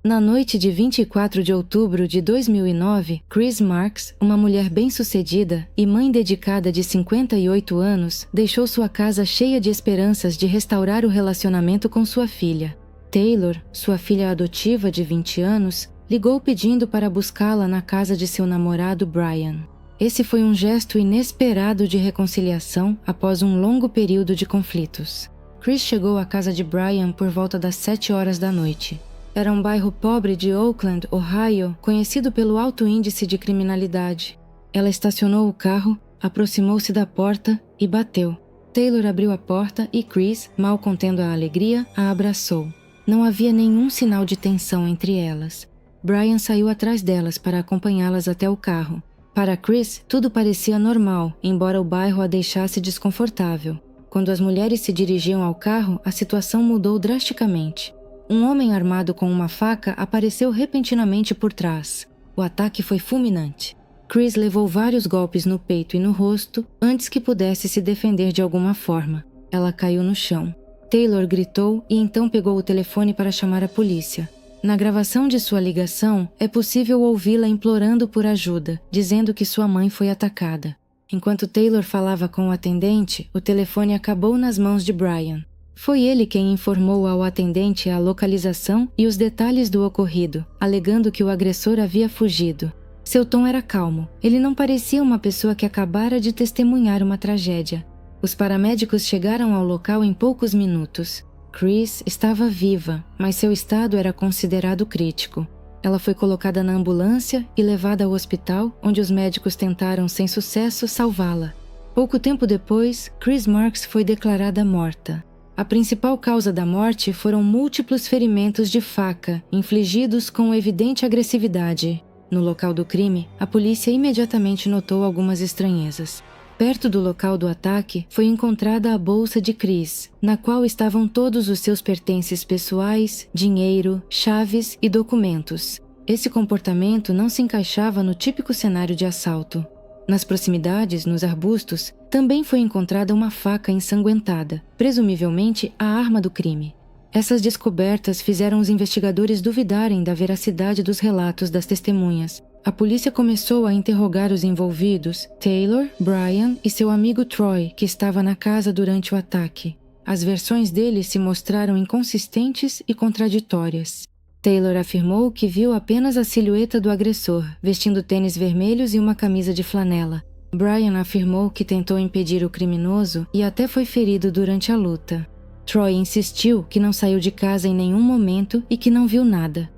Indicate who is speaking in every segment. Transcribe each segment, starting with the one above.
Speaker 1: Na noite de 24 de outubro de 2009, Chris Marks, uma mulher bem-sucedida e mãe dedicada de 58 anos, deixou sua casa cheia de esperanças de restaurar o relacionamento com sua filha. Taylor, sua filha adotiva de 20 anos, ligou pedindo para buscá-la na casa de seu namorado Brian. Esse foi um gesto inesperado de reconciliação após um longo período de conflitos. Chris chegou à casa de Brian por volta das 7 horas da noite. Era um bairro pobre de Oakland, Ohio, conhecido pelo alto índice de criminalidade. Ela estacionou o carro, aproximou-se da porta e bateu. Taylor abriu a porta e Chris, mal contendo a alegria, a abraçou. Não havia nenhum sinal de tensão entre elas. Brian saiu atrás delas para acompanhá-las até o carro. Para Chris, tudo parecia normal, embora o bairro a deixasse desconfortável. Quando as mulheres se dirigiam ao carro, a situação mudou drasticamente. Um homem armado com uma faca apareceu repentinamente por trás. O ataque foi fulminante. Chris levou vários golpes no peito e no rosto antes que pudesse se defender de alguma forma. Ela caiu no chão. Taylor gritou e então pegou o telefone para chamar a polícia. Na gravação de sua ligação, é possível ouvi-la implorando por ajuda, dizendo que sua mãe foi atacada. Enquanto Taylor falava com o atendente, o telefone acabou nas mãos de Brian. Foi ele quem informou ao atendente a localização e os detalhes do ocorrido, alegando que o agressor havia fugido. Seu tom era calmo. Ele não parecia uma pessoa que acabara de testemunhar uma tragédia. Os paramédicos chegaram ao local em poucos minutos. Chris estava viva, mas seu estado era considerado crítico. Ela foi colocada na ambulância e levada ao hospital, onde os médicos tentaram sem sucesso salvá-la. Pouco tempo depois, Chris Marks foi declarada morta. A principal causa da morte foram múltiplos ferimentos de faca, infligidos com evidente agressividade. No local do crime, a polícia imediatamente notou algumas estranhezas. Perto do local do ataque, foi encontrada a bolsa de Chris, na qual estavam todos os seus pertences pessoais, dinheiro, chaves e documentos. Esse comportamento não se encaixava no típico cenário de assalto. Nas proximidades, nos arbustos, também foi encontrada uma faca ensanguentada, presumivelmente a arma do crime. Essas descobertas fizeram os investigadores duvidarem da veracidade dos relatos das testemunhas. A polícia começou a interrogar os envolvidos, Taylor, Brian e seu amigo Troy, que estava na casa durante o ataque. As versões deles se mostraram inconsistentes e contraditórias. Taylor afirmou que viu apenas a silhueta do agressor, vestindo tênis vermelhos e uma camisa de flanela. Brian afirmou que tentou impedir o criminoso e até foi ferido durante a luta. Troy insistiu que não saiu de casa em nenhum momento e que não viu nada.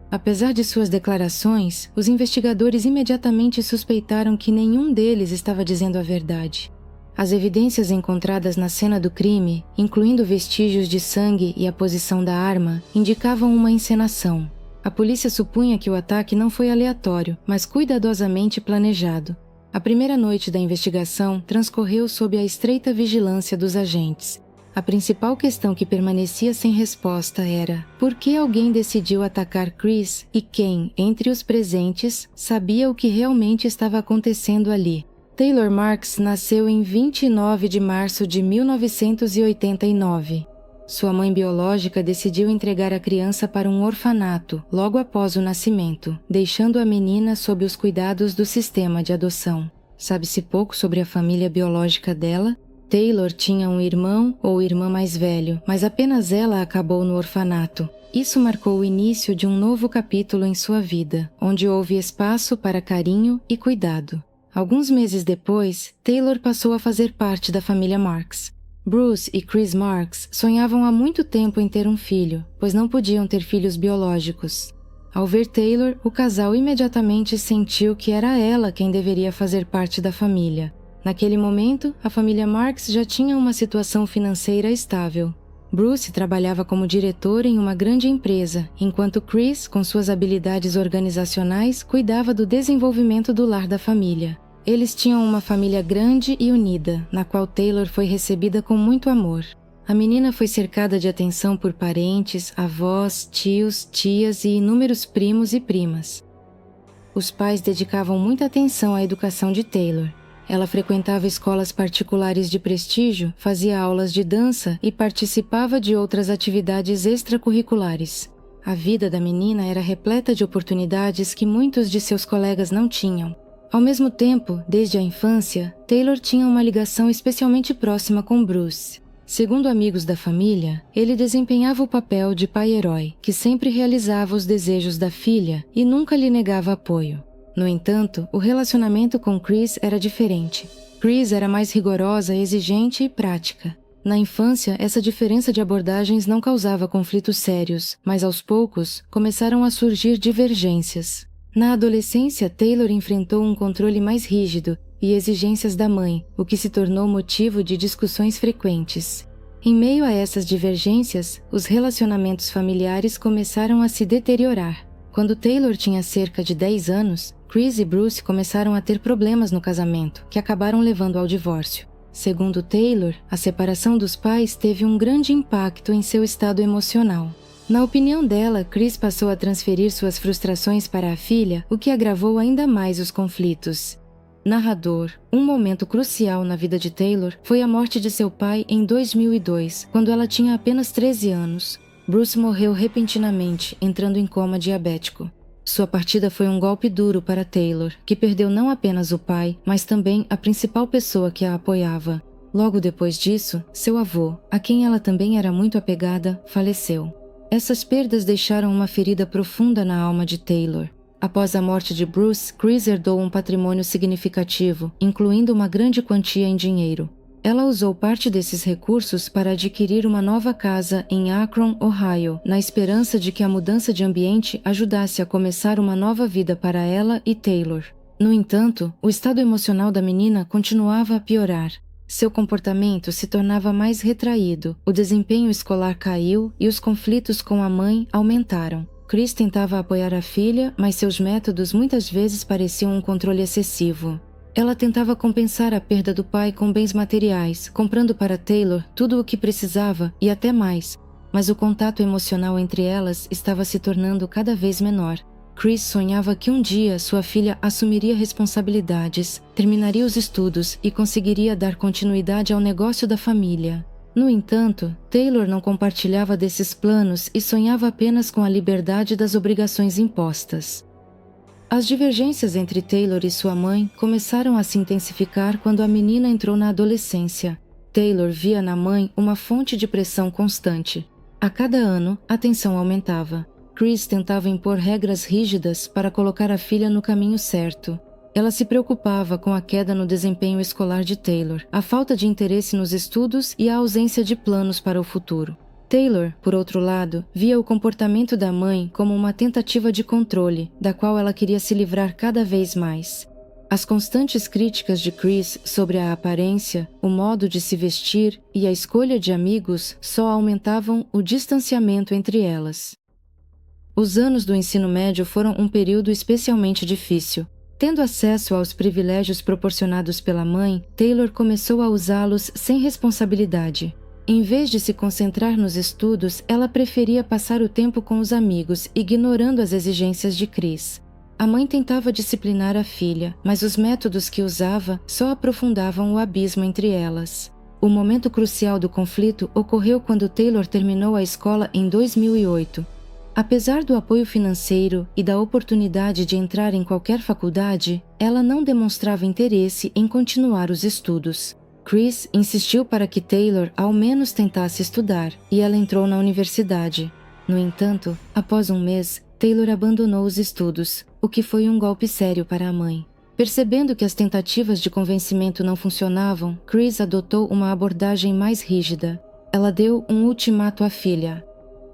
Speaker 1: Apesar de suas declarações, os investigadores imediatamente suspeitaram que nenhum deles estava dizendo a verdade. As evidências encontradas na cena do crime, incluindo vestígios de sangue e a posição da arma, indicavam uma encenação. A polícia supunha que o ataque não foi aleatório, mas cuidadosamente planejado. A primeira noite da investigação transcorreu sob a estreita vigilância dos agentes. A principal questão que permanecia sem resposta era: por que alguém decidiu atacar Chris e quem, entre os presentes, sabia o que realmente estava acontecendo ali? Taylor Marks nasceu em 29 de março de 1989. Sua mãe biológica decidiu entregar a criança para um orfanato logo após o nascimento, deixando a menina sob os cuidados do sistema de adoção. Sabe-se pouco sobre a família biológica dela. Taylor tinha um irmão ou irmã mais velho, mas apenas ela acabou no orfanato. Isso marcou o início de um novo capítulo em sua vida, onde houve espaço para carinho e cuidado. Alguns meses depois, Taylor passou a fazer parte da família Marks. Bruce e Chris Marks sonhavam há muito tempo em ter um filho, pois não podiam ter filhos biológicos. Ao ver Taylor, o casal imediatamente sentiu que era ela quem deveria fazer parte da família. Naquele momento, a família Marks já tinha uma situação financeira estável. Bruce trabalhava como diretor em uma grande empresa, enquanto Chris, com suas habilidades organizacionais, cuidava do desenvolvimento do lar da família. Eles tinham uma família grande e unida, na qual Taylor foi recebida com muito amor. A menina foi cercada de atenção por parentes, avós, tios, tias e inúmeros primos e primas. Os pais dedicavam muita atenção à educação de Taylor. Ela frequentava escolas particulares de prestígio, fazia aulas de dança e participava de outras atividades extracurriculares. A vida da menina era repleta de oportunidades que muitos de seus colegas não tinham. Ao mesmo tempo, desde a infância, Taylor tinha uma ligação especialmente próxima com Bruce. Segundo amigos da família, ele desempenhava o papel de pai-herói, que sempre realizava os desejos da filha e nunca lhe negava apoio. No entanto, o relacionamento com Chris era diferente. Chris era mais rigorosa, exigente e prática. Na infância, essa diferença de abordagens não causava conflitos sérios, mas aos poucos começaram a surgir divergências. Na adolescência, Taylor enfrentou um controle mais rígido e exigências da mãe, o que se tornou motivo de discussões frequentes. Em meio a essas divergências, os relacionamentos familiares começaram a se deteriorar. Quando Taylor tinha cerca de 10 anos, Chris e Bruce começaram a ter problemas no casamento, que acabaram levando ao divórcio. Segundo Taylor, a separação dos pais teve um grande impacto em seu estado emocional. Na opinião dela, Chris passou a transferir suas frustrações para a filha, o que agravou ainda mais os conflitos. Narrador: um momento crucial na vida de Taylor foi a morte de seu pai em 2002, quando ela tinha apenas 13 anos. Bruce morreu repentinamente, entrando em coma diabético. Sua partida foi um golpe duro para Taylor, que perdeu não apenas o pai, mas também a principal pessoa que a apoiava. Logo depois disso, seu avô, a quem ela também era muito apegada, faleceu. Essas perdas deixaram uma ferida profunda na alma de Taylor. Após a morte de Bruce, Chris herdou um patrimônio significativo, incluindo uma grande quantia em dinheiro. Ela usou parte desses recursos para adquirir uma nova casa em Akron, Ohio, na esperança de que a mudança de ambiente ajudasse a começar uma nova vida para ela e Taylor. No entanto, o estado emocional da menina continuava a piorar. Seu comportamento se tornava mais retraído, o desempenho escolar caiu e os conflitos com a mãe aumentaram. Chris tentava apoiar a filha, mas seus métodos muitas vezes pareciam um controle excessivo. Ela tentava compensar a perda do pai com bens materiais, comprando para Taylor tudo o que precisava e até mais, mas o contato emocional entre elas estava se tornando cada vez menor. Chris sonhava que um dia sua filha assumiria responsabilidades, terminaria os estudos e conseguiria dar continuidade ao negócio da família. No entanto, Taylor não compartilhava desses planos e sonhava apenas com a liberdade das obrigações impostas. As divergências entre Taylor e sua mãe começaram a se intensificar quando a menina entrou na adolescência. Taylor via na mãe uma fonte de pressão constante. A cada ano, a tensão aumentava. Chris tentava impor regras rígidas para colocar a filha no caminho certo. Ela se preocupava com a queda no desempenho escolar de Taylor, a falta de interesse nos estudos e a ausência de planos para o futuro. Taylor, por outro lado, via o comportamento da mãe como uma tentativa de controle, da qual ela queria se livrar cada vez mais. As constantes críticas de Chris sobre a aparência, o modo de se vestir e a escolha de amigos só aumentavam o distanciamento entre elas. Os anos do ensino médio foram um período especialmente difícil. Tendo acesso aos privilégios proporcionados pela mãe, Taylor começou a usá-los sem responsabilidade. Em vez de se concentrar nos estudos, ela preferia passar o tempo com os amigos, ignorando as exigências de Chris. A mãe tentava disciplinar a filha, mas os métodos que usava só aprofundavam o abismo entre elas. O momento crucial do conflito ocorreu quando Taylor terminou a escola em 2008. Apesar do apoio financeiro e da oportunidade de entrar em qualquer faculdade, ela não demonstrava interesse em continuar os estudos. Chris insistiu para que Taylor ao menos tentasse estudar, e ela entrou na universidade. No entanto, após um mês, Taylor abandonou os estudos, o que foi um golpe sério para a mãe. Percebendo que as tentativas de convencimento não funcionavam, Chris adotou uma abordagem mais rígida. Ela deu um ultimato à filha.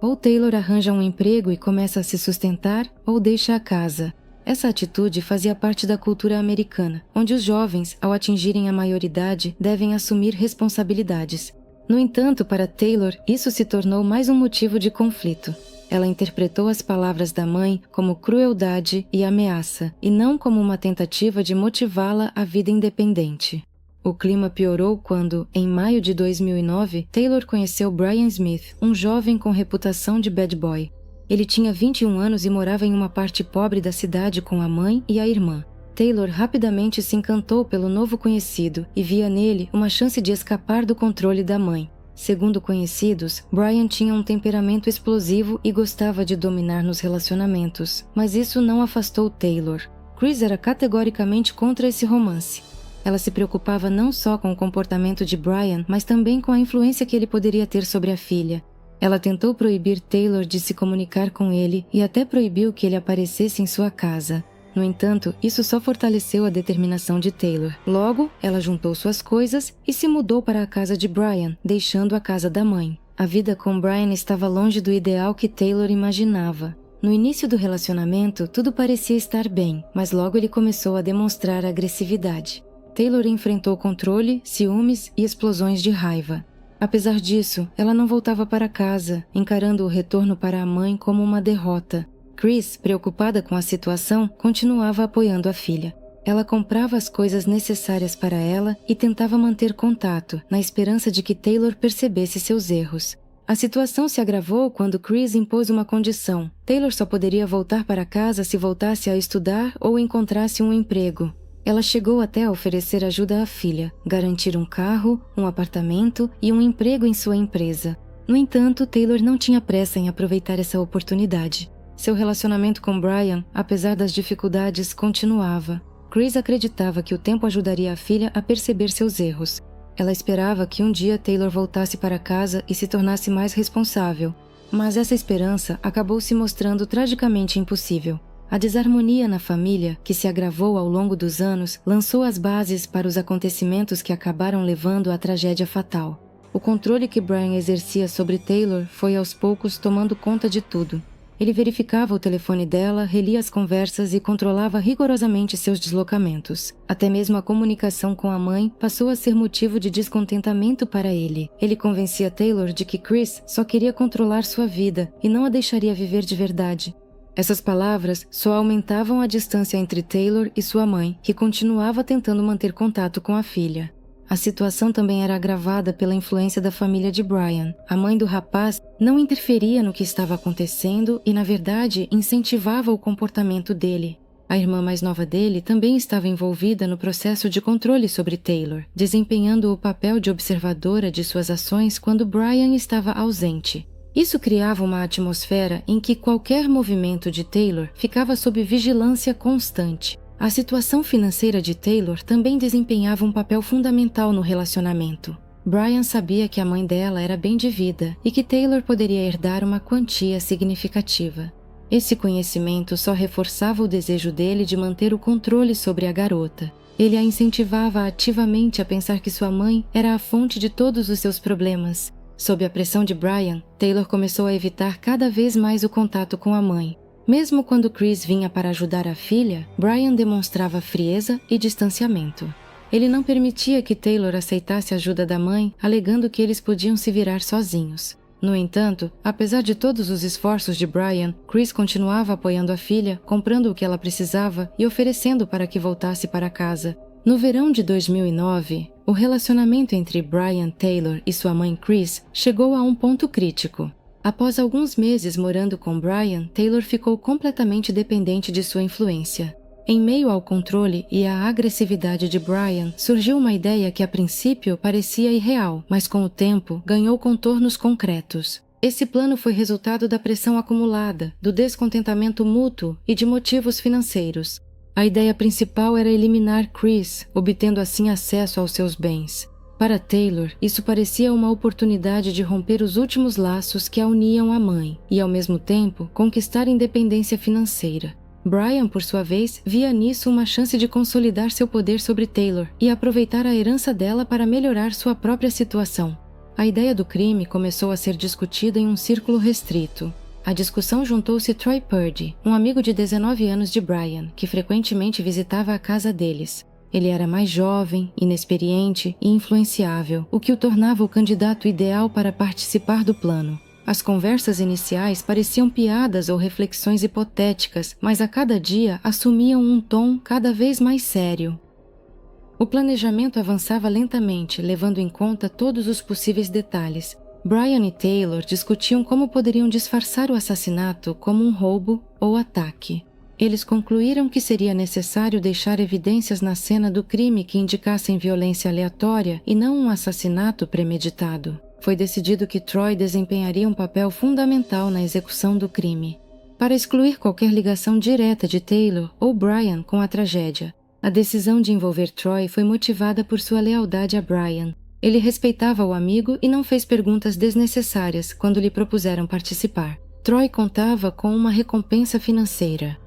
Speaker 1: Ou Taylor arranja um emprego e começa a se sustentar, ou deixa a casa. Essa atitude fazia parte da cultura americana, onde os jovens, ao atingirem a maioridade, devem assumir responsabilidades. No entanto, para Taylor, isso se tornou mais um motivo de conflito. Ela interpretou as palavras da mãe como crueldade e ameaça, e não como uma tentativa de motivá-la à vida independente. O clima piorou quando, em maio de 2009, Taylor conheceu Brian Smith, um jovem com reputação de bad boy. Ele tinha 21 anos e morava em uma parte pobre da cidade com a mãe e a irmã. Taylor rapidamente se encantou pelo novo conhecido e via nele uma chance de escapar do controle da mãe. Segundo conhecidos, Brian tinha um temperamento explosivo e gostava de dominar nos relacionamentos, mas isso não afastou Taylor. Chris era categoricamente contra esse romance. Ela se preocupava não só com o comportamento de Brian, mas também com a influência que ele poderia ter sobre a filha. Ela tentou proibir Taylor de se comunicar com ele e até proibiu que ele aparecesse em sua casa. No entanto, isso só fortaleceu a determinação de Taylor. Logo, ela juntou suas coisas e se mudou para a casa de Brian, deixando a casa da mãe. A vida com Brian estava longe do ideal que Taylor imaginava. No início do relacionamento, tudo parecia estar bem, mas logo ele começou a demonstrar agressividade. Taylor enfrentou controle, ciúmes e explosões de raiva. Apesar disso, ela não voltava para casa, encarando o retorno para a mãe como uma derrota. Chris, preocupada com a situação, continuava apoiando a filha. Ela comprava as coisas necessárias para ela e tentava manter contato, na esperança de que Taylor percebesse seus erros. A situação se agravou quando Chris impôs uma condição. Taylor só poderia voltar para casa se voltasse a estudar ou encontrasse um emprego. Ela chegou até a oferecer ajuda à filha, garantir um carro, um apartamento e um emprego em sua empresa. No entanto, Taylor não tinha pressa em aproveitar essa oportunidade. Seu relacionamento com Brian, apesar das dificuldades, continuava. Chris acreditava que o tempo ajudaria a filha a perceber seus erros. Ela esperava que um dia Taylor voltasse para casa e se tornasse mais responsável. Mas essa esperança acabou se mostrando tragicamente impossível. A desarmonia na família, que se agravou ao longo dos anos, lançou as bases para os acontecimentos que acabaram levando à tragédia fatal. O controle que Brian exercia sobre Taylor foi aos poucos tomando conta de tudo. Ele verificava o telefone dela, relia as conversas e controlava rigorosamente seus deslocamentos. Até mesmo a comunicação com a mãe passou a ser motivo de descontentamento para ele. Ele convencia Taylor de que Chris só queria controlar sua vida e não a deixaria viver de verdade. Essas palavras só aumentavam a distância entre Taylor e sua mãe, que continuava tentando manter contato com a filha. A situação também era agravada pela influência da família de Brian. A mãe do rapaz não interferia no que estava acontecendo e, na verdade, incentivava o comportamento dele. A irmã mais nova dele também estava envolvida no processo de controle sobre Taylor, desempenhando o papel de observadora de suas ações quando Brian estava ausente. Isso criava uma atmosfera em que qualquer movimento de Taylor ficava sob vigilância constante. A situação financeira de Taylor também desempenhava um papel fundamental no relacionamento. Brian sabia que a mãe dela era bem de vida e que Taylor poderia herdar uma quantia significativa. Esse conhecimento só reforçava o desejo dele de manter o controle sobre a garota. Ele a incentivava ativamente a pensar que sua mãe era a fonte de todos os seus problemas. Sob a pressão de Brian, Taylor começou a evitar cada vez mais o contato com a mãe. Mesmo quando Chris vinha para ajudar a filha, Brian demonstrava frieza e distanciamento. Ele não permitia que Taylor aceitasse a ajuda da mãe, alegando que eles podiam se virar sozinhos. No entanto, apesar de todos os esforços de Brian, Chris continuava apoiando a filha, comprando o que ela precisava e oferecendo para que voltasse para casa. No verão de 2009, o relacionamento entre Brian Taylor e sua mãe Chris chegou a um ponto crítico. Após alguns meses morando com Brian, Taylor ficou completamente dependente de sua influência. Em meio ao controle e à agressividade de Brian, surgiu uma ideia que a princípio parecia irreal, mas com o tempo ganhou contornos concretos. Esse plano foi resultado da pressão acumulada, do descontentamento mútuo e de motivos financeiros. A ideia principal era eliminar Chris, obtendo assim acesso aos seus bens. Para Taylor, isso parecia uma oportunidade de romper os últimos laços que a uniam à mãe e, ao mesmo tempo, conquistar independência financeira. Brian, por sua vez, via nisso uma chance de consolidar seu poder sobre Taylor e aproveitar a herança dela para melhorar sua própria situação. A ideia do crime começou a ser discutida em um círculo restrito. A discussão juntou-se Troy Purdy, um amigo de 19 anos de Brian, que frequentemente visitava a casa deles. Ele era mais jovem, inexperiente e influenciável, o que o tornava o candidato ideal para participar do plano. As conversas iniciais pareciam piadas ou reflexões hipotéticas, mas a cada dia assumiam um tom cada vez mais sério. O planejamento avançava lentamente, levando em conta todos os possíveis detalhes. Brian e Taylor discutiam como poderiam disfarçar o assassinato como um roubo ou ataque. Eles concluíram que seria necessário deixar evidências na cena do crime que indicassem violência aleatória e não um assassinato premeditado. Foi decidido que Troy desempenharia um papel fundamental na execução do crime. Para excluir qualquer ligação direta de Taylor ou Brian com a tragédia, a decisão de envolver Troy foi motivada por sua lealdade a Brian. Ele respeitava o amigo e não fez perguntas desnecessárias quando lhe propuseram participar. Troy contava com uma recompensa financeira.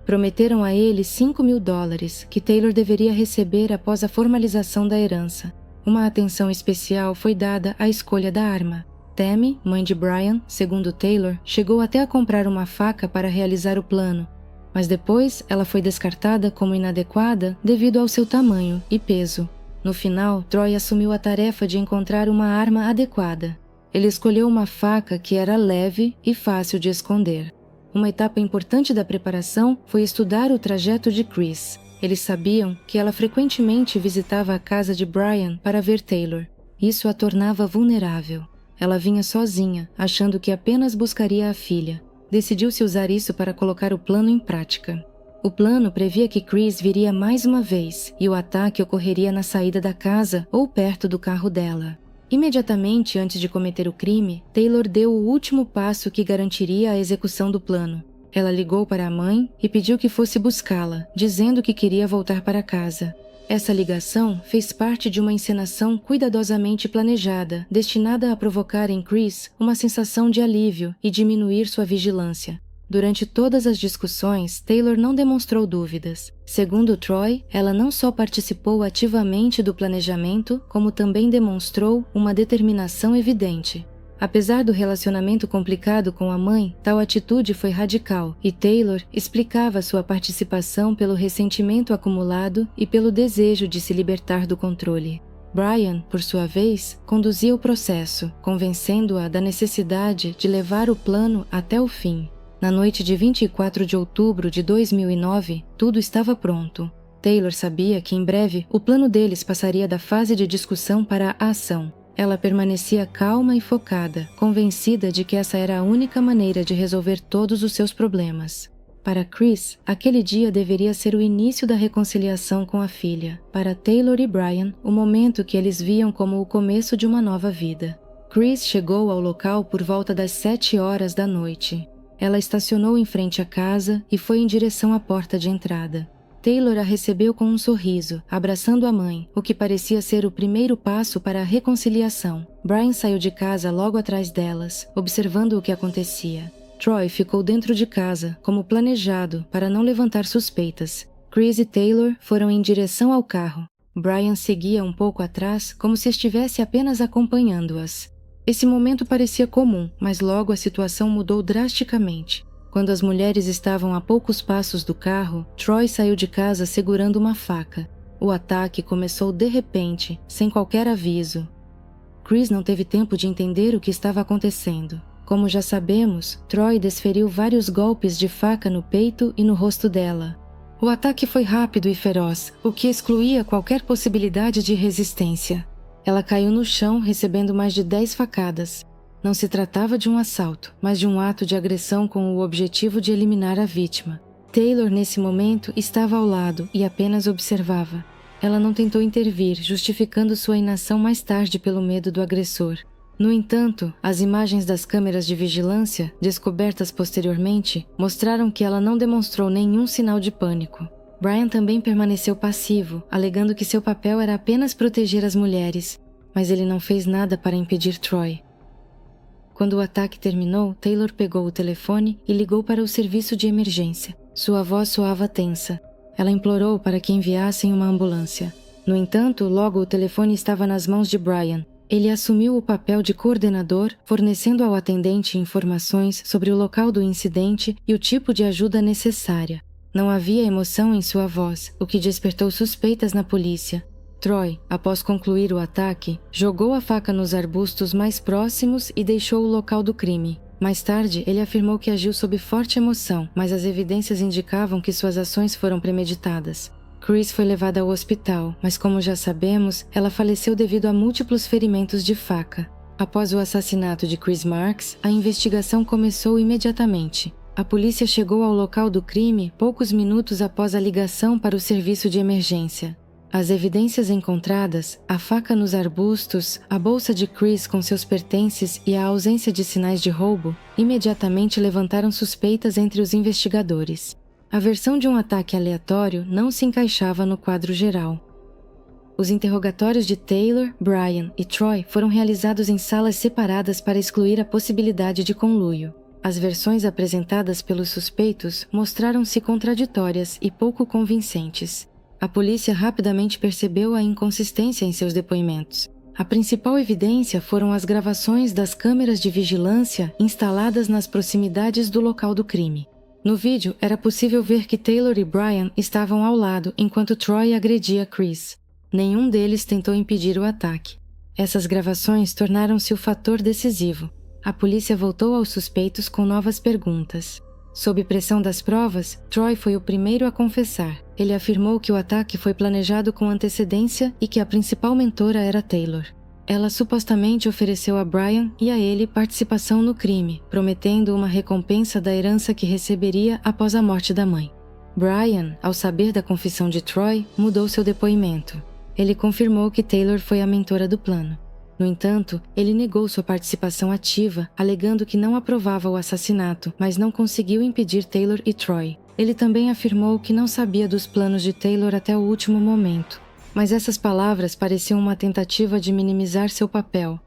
Speaker 1: Prometeram a ele $5.000 que Taylor deveria receber após a formalização da herança. Uma atenção especial foi dada à escolha da arma. Tammy, mãe de Brian, segundo Taylor, chegou até a comprar uma faca para realizar o plano, mas depois ela foi descartada como inadequada devido ao seu tamanho e peso. No final, Troy assumiu a tarefa de encontrar uma arma adequada. Ele escolheu uma faca que era leve e fácil de esconder. Uma etapa importante da preparação foi estudar o trajeto de Chris. Eles sabiam que ela frequentemente visitava a casa de Brian para ver Taylor. Isso a tornava vulnerável. Ela vinha sozinha, achando que apenas buscaria a filha. Decidiu-se usar isso para colocar o plano em prática. O plano previa que Chris viria mais uma vez e o ataque ocorreria na saída da casa ou perto do carro dela. Imediatamente antes de cometer o crime, Taylor deu o último passo que garantiria a execução do plano. Ela ligou para a mãe e pediu que fosse buscá-la, dizendo que queria voltar para casa. Essa ligação fez parte de uma encenação cuidadosamente planejada, destinada a provocar em Chris uma sensação de alívio e diminuir sua vigilância. Durante todas as discussões, Taylor não demonstrou dúvidas. Segundo Troy, ela não só participou ativamente do planejamento, como também demonstrou uma determinação evidente. Apesar do relacionamento complicado com a mãe, tal atitude foi radical e Taylor explicava sua participação pelo ressentimento acumulado e pelo desejo de se libertar do controle. Brian, por sua vez, conduzia o processo, convencendo-a da necessidade de levar o plano até o fim. Na noite de 24 de outubro de 2009, tudo estava pronto. Taylor sabia que em breve o plano deles passaria da fase de discussão para a ação. Ela permanecia calma e focada, convencida de que essa era a única maneira de resolver todos os seus problemas. Para Chris, aquele dia deveria ser o início da reconciliação com a filha. Para Taylor e Brian, o momento que eles viam como o começo de uma nova vida. Chris chegou ao local por volta das 7 horas da noite. Ela estacionou em frente à casa e foi em direção à porta de entrada. Taylor a recebeu com um sorriso, abraçando a mãe, o que parecia ser o primeiro passo para a reconciliação. Brian saiu de casa logo atrás delas, observando o que acontecia. Troy ficou dentro de casa, como planejado, para não levantar suspeitas. Chris e Taylor foram em direção ao carro. Brian seguia um pouco atrás, como se estivesse apenas acompanhando-as. Esse momento parecia comum, mas logo a situação mudou drasticamente. Quando as mulheres estavam a poucos passos do carro, Troy saiu de casa segurando uma faca. O ataque começou de repente, sem qualquer aviso. Chris não teve tempo de entender o que estava acontecendo. Como já sabemos, Troy desferiu vários golpes de faca no peito e no rosto dela. O ataque foi rápido e feroz, o que excluía qualquer possibilidade de resistência. Ela caiu no chão, recebendo mais de 10 facadas. Não se tratava de um assalto, mas de um ato de agressão com o objetivo de eliminar a vítima. Taylor, nesse momento, estava ao lado e apenas observava. Ela não tentou intervir, justificando sua inação mais tarde pelo medo do agressor. No entanto, as imagens das câmeras de vigilância, descobertas posteriormente, mostraram que ela não demonstrou nenhum sinal de pânico. Brian também permaneceu passivo, alegando que seu papel era apenas proteger as mulheres, mas ele não fez nada para impedir Troy. Quando o ataque terminou, Taylor pegou o telefone e ligou para o serviço de emergência. Sua voz soava tensa. Ela implorou para que enviassem uma ambulância. No entanto, logo o telefone estava nas mãos de Brian. Ele assumiu o papel de coordenador, fornecendo ao atendente informações sobre o local do incidente e o tipo de ajuda necessária. Não havia emoção em sua voz, o que despertou suspeitas na polícia. Troy, após concluir o ataque, jogou a faca nos arbustos mais próximos e deixou o local do crime. Mais tarde, ele afirmou que agiu sob forte emoção, mas as evidências indicavam que suas ações foram premeditadas. Chris foi levada ao hospital, mas como já sabemos, ela faleceu devido a múltiplos ferimentos de faca. Após o assassinato de Chris Marks, a investigação começou imediatamente. A polícia chegou ao local do crime poucos minutos após a ligação para o serviço de emergência. As evidências encontradas, a faca nos arbustos, a bolsa de Chris com seus pertences e a ausência de sinais de roubo, imediatamente levantaram suspeitas entre os investigadores. A versão de um ataque aleatório não se encaixava no quadro geral. Os interrogatórios de Taylor, Brian e Troy foram realizados em salas separadas para excluir a possibilidade de conluio. As versões apresentadas pelos suspeitos mostraram-se contraditórias e pouco convincentes. A polícia rapidamente percebeu a inconsistência em seus depoimentos. A principal evidência foram as gravações das câmeras de vigilância instaladas nas proximidades do local do crime. No vídeo, era possível ver que Taylor e Brian estavam ao lado enquanto Troy agredia Chris. Nenhum deles tentou impedir o ataque. Essas gravações tornaram-se o fator decisivo. A polícia voltou aos suspeitos com novas perguntas. Sob pressão das provas, Troy foi o primeiro a confessar. Ele afirmou que o ataque foi planejado com antecedência e que a principal mentora era Taylor. Ela supostamente ofereceu a Brian e a ele participação no crime, prometendo uma recompensa da herança que receberia após a morte da mãe. Brian, ao saber da confissão de Troy, mudou seu depoimento. Ele confirmou que Taylor foi a mentora do plano. No entanto, ele negou sua participação ativa, alegando que não aprovava o assassinato, mas não conseguiu impedir Taylor e Troy. Ele também afirmou que não sabia dos planos de Taylor até o último momento. Mas essas palavras pareciam uma tentativa de minimizar seu papel.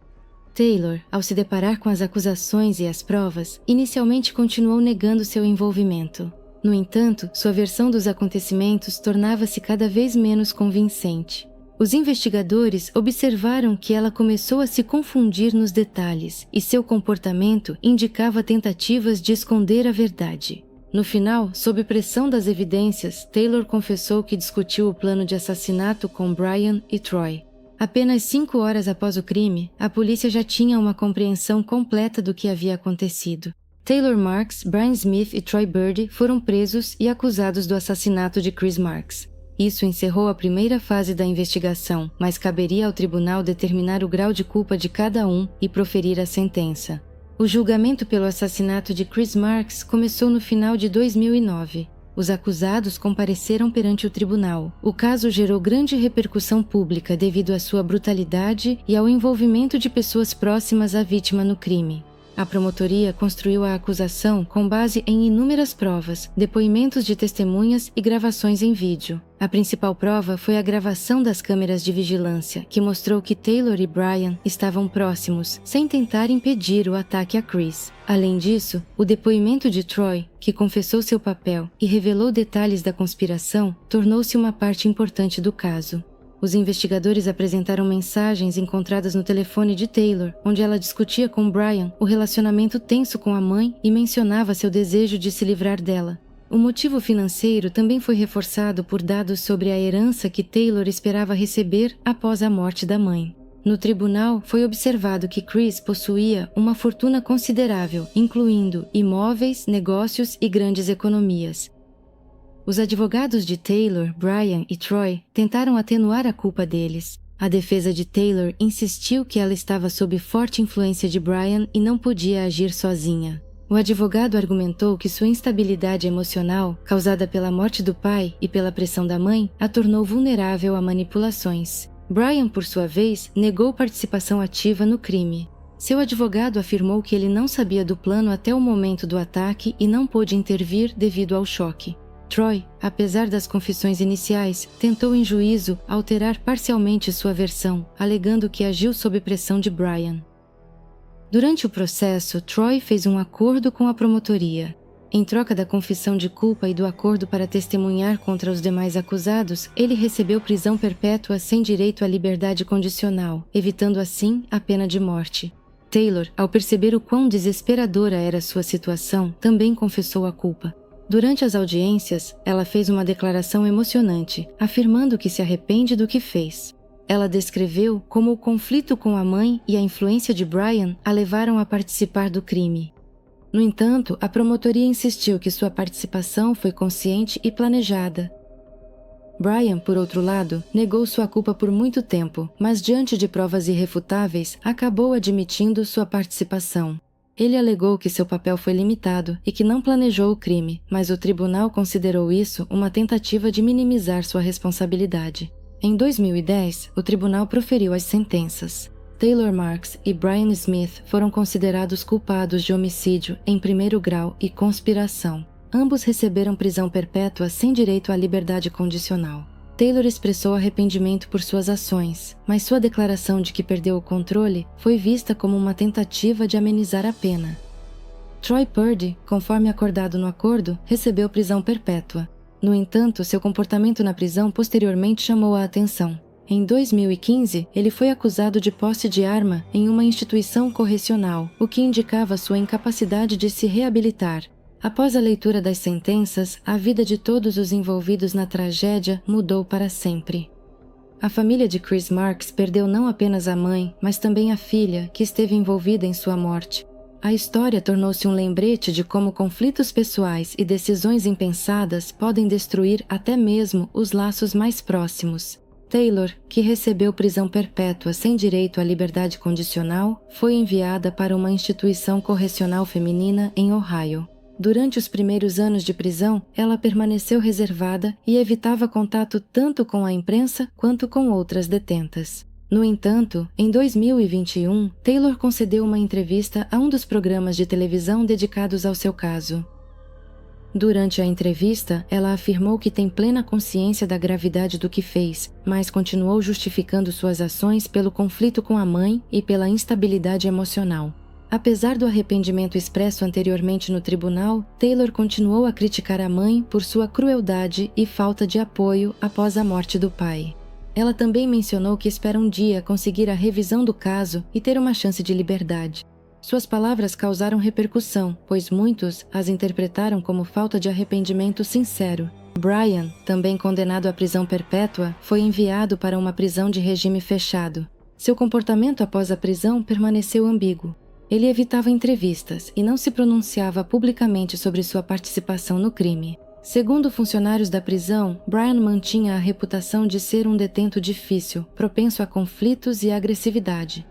Speaker 1: Taylor, ao se deparar com as acusações e as provas, inicialmente continuou negando seu envolvimento. No entanto, sua versão dos acontecimentos tornava-se cada vez menos convincente. Os investigadores observaram que ela começou a se confundir nos detalhes e seu comportamento indicava tentativas de esconder a verdade. No final, sob pressão das evidências, Taylor confessou que discutiu o plano de assassinato com Brian e Troy. Apenas 5 horas após o crime, a polícia já tinha uma compreensão completa do que havia acontecido. Taylor Marks, Brian Smith e Troy Birdie foram presos e acusados do assassinato de Chris Marks. Isso encerrou a primeira fase da investigação, mas caberia ao tribunal determinar o grau de culpa de cada um e proferir a sentença. O julgamento pelo assassinato de Chris Marks começou no final de 2009. Os acusados compareceram perante o tribunal. O caso gerou grande repercussão pública devido à sua brutalidade e ao envolvimento de pessoas próximas à vítima no crime. A promotoria construiu a acusação com base em inúmeras provas, depoimentos de testemunhas e gravações em vídeo. A principal prova foi a gravação das câmeras de vigilância, que mostrou que Taylor e Brian estavam próximos, sem tentar impedir o ataque a Chris. Além disso, o depoimento de Troy, que confessou seu papel e revelou detalhes da conspiração, tornou-se uma parte importante do caso. Os investigadores apresentaram mensagens encontradas no telefone de Taylor, onde ela discutia com Brian o relacionamento tenso com a mãe e mencionava seu desejo de se livrar dela. O motivo financeiro também foi reforçado por dados sobre a herança que Taylor esperava receber após a morte da mãe. No tribunal, foi observado que Chris possuía uma fortuna considerável, incluindo imóveis, negócios e grandes economias. Os advogados de Taylor, Brian e Troy tentaram atenuar a culpa deles. A defesa de Taylor insistiu que ela estava sob forte influência de Brian e não podia agir sozinha. O advogado argumentou que sua instabilidade emocional, causada pela morte do pai e pela pressão da mãe, a tornou vulnerável a manipulações. Brian, por sua vez, negou participação ativa no crime. Seu advogado afirmou que ele não sabia do plano até o momento do ataque e não pôde intervir devido ao choque. Troy, apesar das confissões iniciais, tentou em juízo alterar parcialmente sua versão, alegando que agiu sob pressão de Brian. Durante o processo, Troy fez um acordo com a promotoria. Em troca da confissão de culpa e do acordo para testemunhar contra os demais acusados, ele recebeu prisão perpétua sem direito à liberdade condicional, evitando assim a pena de morte. Taylor, ao perceber o quão desesperadora era sua situação, também confessou a culpa. Durante as audiências, ela fez uma declaração emocionante, afirmando que se arrepende do que fez. Ela descreveu como o conflito com a mãe e a influência de Brian a levaram a participar do crime. No entanto, a promotoria insistiu que sua participação foi consciente e planejada. Brian, por outro lado, negou sua culpa por muito tempo, mas diante de provas irrefutáveis, acabou admitindo sua participação. Ele alegou que seu papel foi limitado e que não planejou o crime, mas o tribunal considerou isso uma tentativa de minimizar sua responsabilidade. Em 2010, o tribunal proferiu as sentenças. Taylor Marks e Brian Smith foram considerados culpados de homicídio em primeiro grau e conspiração. Ambos receberam prisão perpétua sem direito à liberdade condicional. Taylor expressou arrependimento por suas ações, mas sua declaração de que perdeu o controle foi vista como uma tentativa de amenizar a pena. Troy Purdy, conforme acordado no acordo, recebeu prisão perpétua. No entanto, seu comportamento na prisão posteriormente chamou a atenção. Em 2015, ele foi acusado de posse de arma em uma instituição correcional, o que indicava sua incapacidade de se reabilitar. Após a leitura das sentenças, a vida de todos os envolvidos na tragédia mudou para sempre. A família de Chris Marks perdeu não apenas a mãe, mas também a filha, que esteve envolvida em sua morte. A história tornou-se um lembrete de como conflitos pessoais e decisões impensadas podem destruir até mesmo os laços mais próximos. Taylor, que recebeu prisão perpétua sem direito à liberdade condicional, foi enviada para uma instituição correcional feminina em Ohio. Durante os primeiros anos de prisão, ela permaneceu reservada e evitava contato tanto com a imprensa quanto com outras detentas. No entanto, em 2021, Taylor concedeu uma entrevista a um dos programas de televisão dedicados ao seu caso. Durante a entrevista, ela afirmou que tem plena consciência da gravidade do que fez, mas continuou justificando suas ações pelo conflito com a mãe e pela instabilidade emocional. Apesar do arrependimento expresso anteriormente no tribunal, Taylor continuou a criticar a mãe por sua crueldade e falta de apoio após a morte do pai. Ela também mencionou que espera um dia conseguir a revisão do caso e ter uma chance de liberdade. Suas palavras causaram repercussão, pois muitos as interpretaram como falta de arrependimento sincero. Brian, também condenado à prisão perpétua, foi enviado para uma prisão de regime fechado. Seu comportamento após a prisão permaneceu ambíguo. Ele evitava entrevistas e não se pronunciava publicamente sobre sua participação no crime. Segundo funcionários da prisão, Brian mantinha a reputação de ser um detento difícil, propenso a conflitos e agressividade.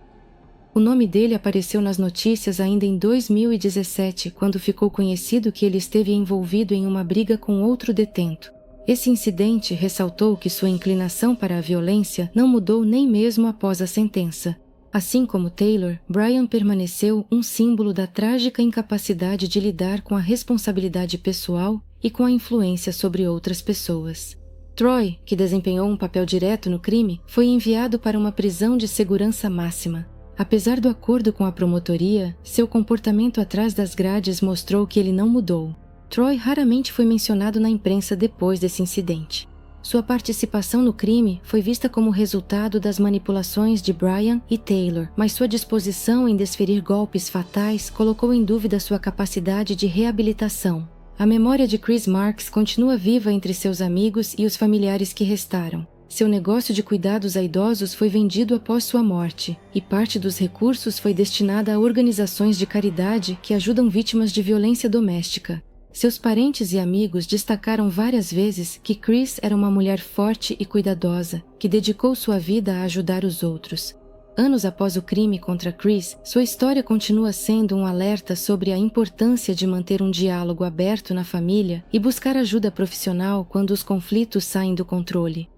Speaker 1: O nome dele apareceu nas notícias ainda em 2017, quando ficou conhecido que ele esteve envolvido em uma briga com outro detento. Esse incidente ressaltou que sua inclinação para a violência não mudou nem mesmo após a sentença. Assim como Taylor, Brian permaneceu um símbolo da trágica incapacidade de lidar com a responsabilidade pessoal e com a influência sobre outras pessoas. Troy, que desempenhou um papel direto no crime, foi enviado para uma prisão de segurança máxima. Apesar do acordo com a promotoria, seu comportamento atrás das grades mostrou que ele não mudou. Troy raramente foi mencionado na imprensa depois desse incidente. Sua participação no crime foi vista como resultado das manipulações de Brian e Taylor, mas sua disposição em desferir golpes fatais colocou em dúvida sua capacidade de reabilitação. A memória de Chris Marks continua viva entre seus amigos e os familiares que restaram. Seu negócio de cuidados a idosos foi vendido após sua morte, e parte dos recursos foi destinada a organizações de caridade que ajudam vítimas de violência doméstica. Seus parentes e amigos destacaram várias vezes que Chris era uma mulher forte e cuidadosa, que dedicou sua vida a ajudar os outros. Anos após o crime contra Chris, sua história continua sendo um alerta sobre a importância de manter um diálogo aberto na família e buscar ajuda profissional quando os conflitos saem do controle.